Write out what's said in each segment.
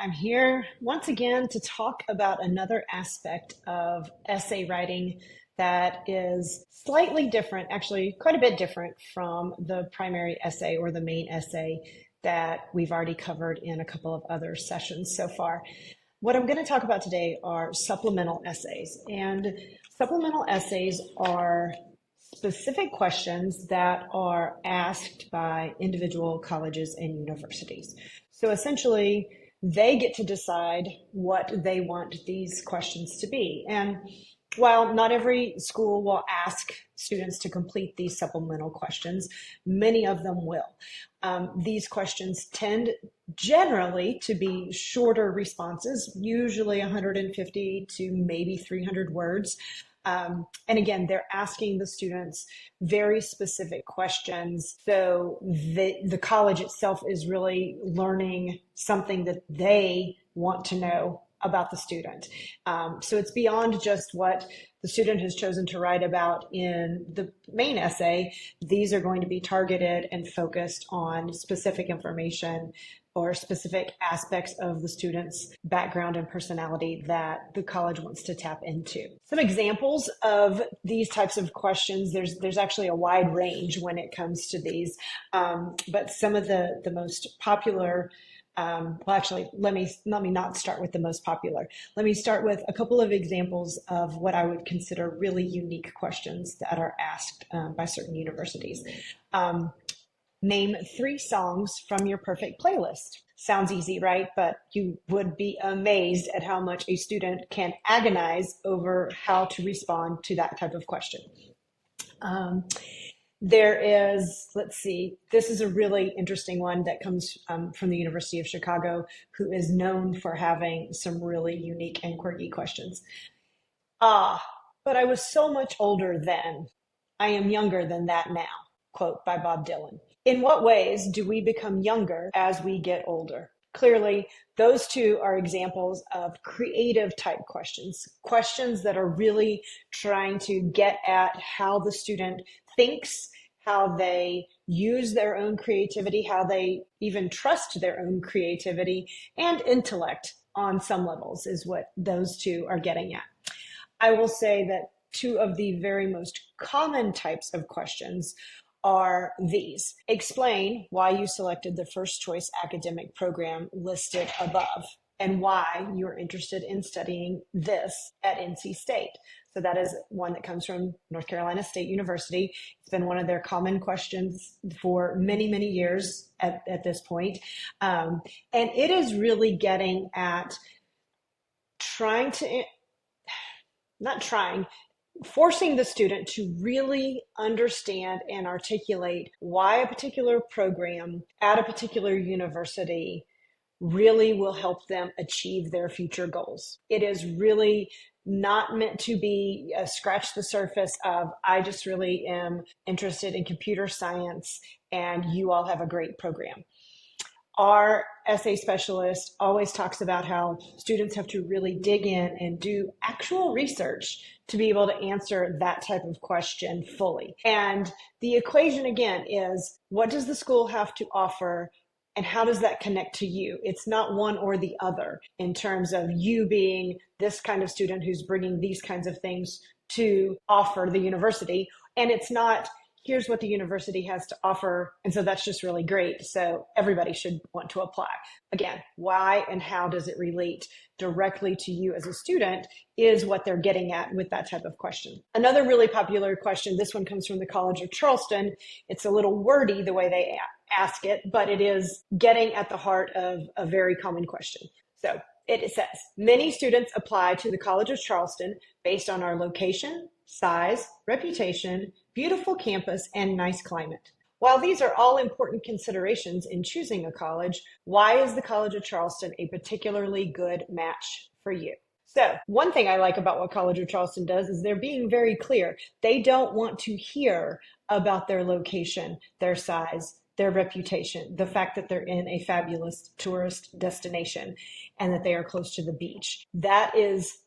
I'm here once again to talk about another aspect of essay writing that is slightly different, actually quite a bit different from the primary essay or the main essay that we've already covered in a couple of other sessions so far. What I'm going to talk about today are supplemental essays. And supplemental essays are specific questions that are asked by individual colleges and universities. So essentially, they get to decide what they want these questions to be. And while not every school will ask students to complete these supplemental questions, many of them will. These questions tend generally to be shorter responses, usually 150 to maybe 300 words. And again, they're asking the students very specific questions. So the college itself is really learning something that they want to know about the student. So it's beyond just what the student has chosen to write about in the main essay. These are going to be targeted and focused on specific information or specific aspects of the student's background and personality that the college wants to tap into. Some examples of these types of questions, there's actually a wide range when it comes to these, but some of the most popular let me not start with the most popular. Let me start with a couple of examples of what I would consider really unique questions that are asked by certain universities. Name 3 songs from your perfect playlist. Sounds easy, right? But you would be amazed at how much a student can agonize over how to respond to that type of question. There is, let's see, this is a really interesting one that comes from the University of Chicago, who is known for having some really unique and quirky questions. But I was so much older then. I am younger than that now, quote by Bob Dylan. In what ways do we become younger as we get older? Clearly, those two are examples of creative type questions, questions that are really trying to get at how the student thinks, how they use their own creativity, how they even trust their own creativity, and intellect on some levels is what those two are getting at. I will say that 2 of the very most common types of questions are these. Explain why you selected the first choice academic program listed above and why you're interested in studying this at NC State. So that is one that comes from North Carolina State University. It's been one of their common questions for many, many years at this point. And it is really getting at forcing the student to really understand and articulate why a particular program at a particular university really will help them achieve their future goals. It is really not meant to be scratch the surface of, I just really am interested in computer science and you all have a great program. Our essay specialist always talks about how students have to really dig in and do actual research to be able to answer that type of question fully. And the equation again is, what does the school have to offer and how does that connect to you? It's not one or the other in terms of you being this kind of student who's bringing these kinds of things to offer the university. And it's not, here's what the university has to offer. And so that's just really great. So everybody should want to apply. Again, why and how does it relate directly to you as a student is what they're getting at with that type of question. Another really popular question, this one comes from the College of Charleston. It's a little wordy the way they ask it, but it is getting at the heart of a very common question. So it says, many students apply to the College of Charleston based on our location, size, reputation, beautiful campus, and nice climate. While these are all important considerations in choosing a college, why is the College of Charleston a particularly good match for you? So one thing I like about what College of Charleston does is they're being very clear. They don't want to hear about their location, their size, their reputation, the fact that they're in a fabulous tourist destination and that they are close to the beach. That is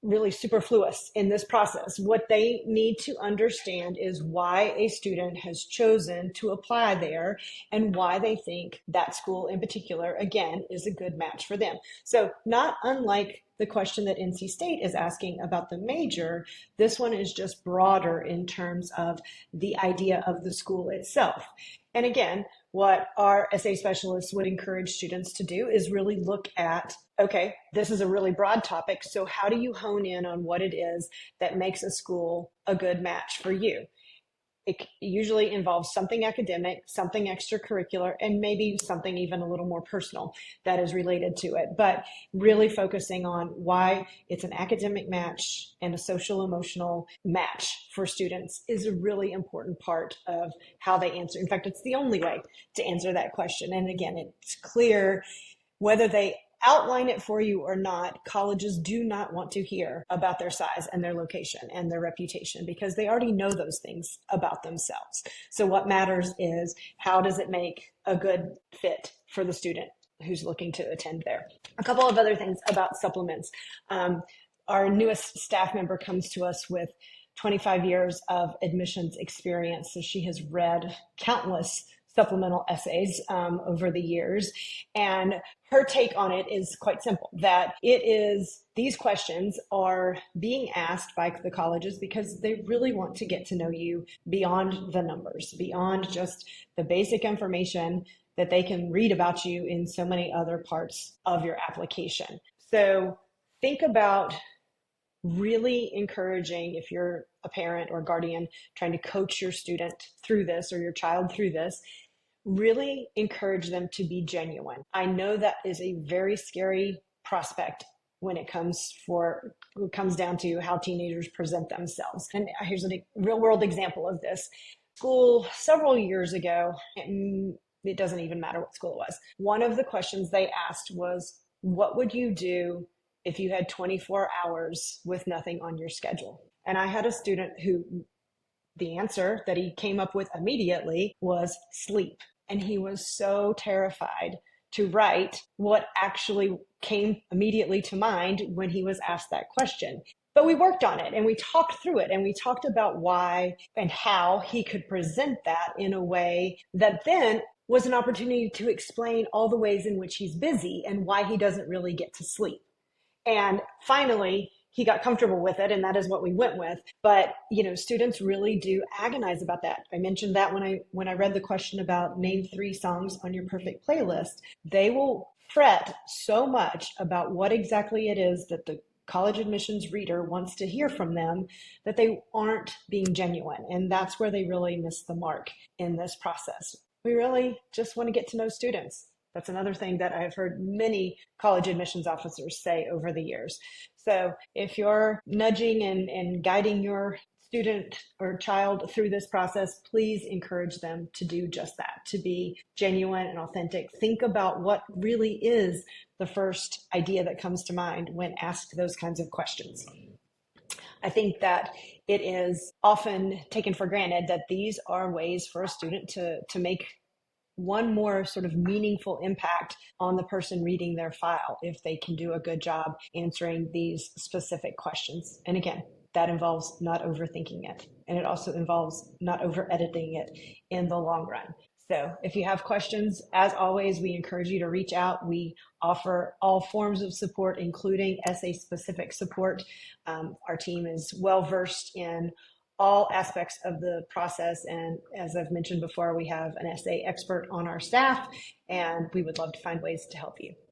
really superfluous in this process. What they need to understand is why a student has chosen to apply there and why they think that school in particular, again, is a good match for them. So not unlike the question that NC State is asking about the major, this one is just broader in terms of the idea of the school itself. And again, what our essay specialists would encourage students to do is really look at, okay, this is a really broad topic. So how do you hone in on what it is that makes a school a good match for you? It usually involves something academic, something extracurricular, and maybe something even a little more personal that is related to it. But really focusing on why it's an academic match and a social emotional match for students is a really important part of how they answer. In fact, it's the only way to answer that question. And again, it's clear whether they outline it for you or not, colleges do not want to hear about their size and their location and their reputation because they already know those things about themselves. So what matters is how does it make a good fit for the student who's looking to attend there. A couple of other things about supplements. Our newest staff member comes to us with 25 years of admissions experience. So she has read countless supplemental essays over the years. And her take on it is quite simple, that it is, these questions are being asked by the colleges because they really want to get to know you beyond the numbers, beyond just the basic information that they can read about you in so many other parts of your application. So think about really encouraging, if you're a parent or guardian trying to coach your student through this or your child through this, really encourage them to be genuine. I know that is a very scary prospect when it comes down to how teenagers present themselves. And here's a real world example of this. School several years ago, it doesn't even matter what school it was. One of the questions they asked was, what would you do if you had 24 hours with nothing on your schedule? And I had a student who the answer that he came up with immediately was sleep. And he was so terrified to write what actually came immediately to mind when he was asked that question. But we worked on it and we talked through it and we talked about why and how he could present that in a way that then was an opportunity to explain all the ways in which he's busy and why he doesn't really get to sleep. And finally, he got comfortable with it, and that is what we went with. But students really do agonize about that. I mentioned that when I read the question about name 3 songs on your perfect playlist. They will fret so much about what exactly it is that the college admissions reader wants to hear from them that they aren't being genuine, and that's where they really miss the mark in this process. We really just want to get to know students. That's another thing that I've heard many college admissions officers say over the years. So if you're nudging and guiding your student or child through this process, please encourage them to do just that, to be genuine and authentic. Think about what really is the first idea that comes to mind when asked those kinds of questions. I think that it is often taken for granted that these are ways for a student to make one more sort of meaningful impact on the person reading their file if they can do a good job answering these specific questions. And again, that involves not overthinking it. And it also involves not over editing it in the long run. So if you have questions, as always, we encourage you to reach out. We offer all forms of support, including essay-specific support. Our team is well-versed in all aspects of the process. And as I've mentioned before, we have an essay expert on our staff, and we would love to find ways to help you.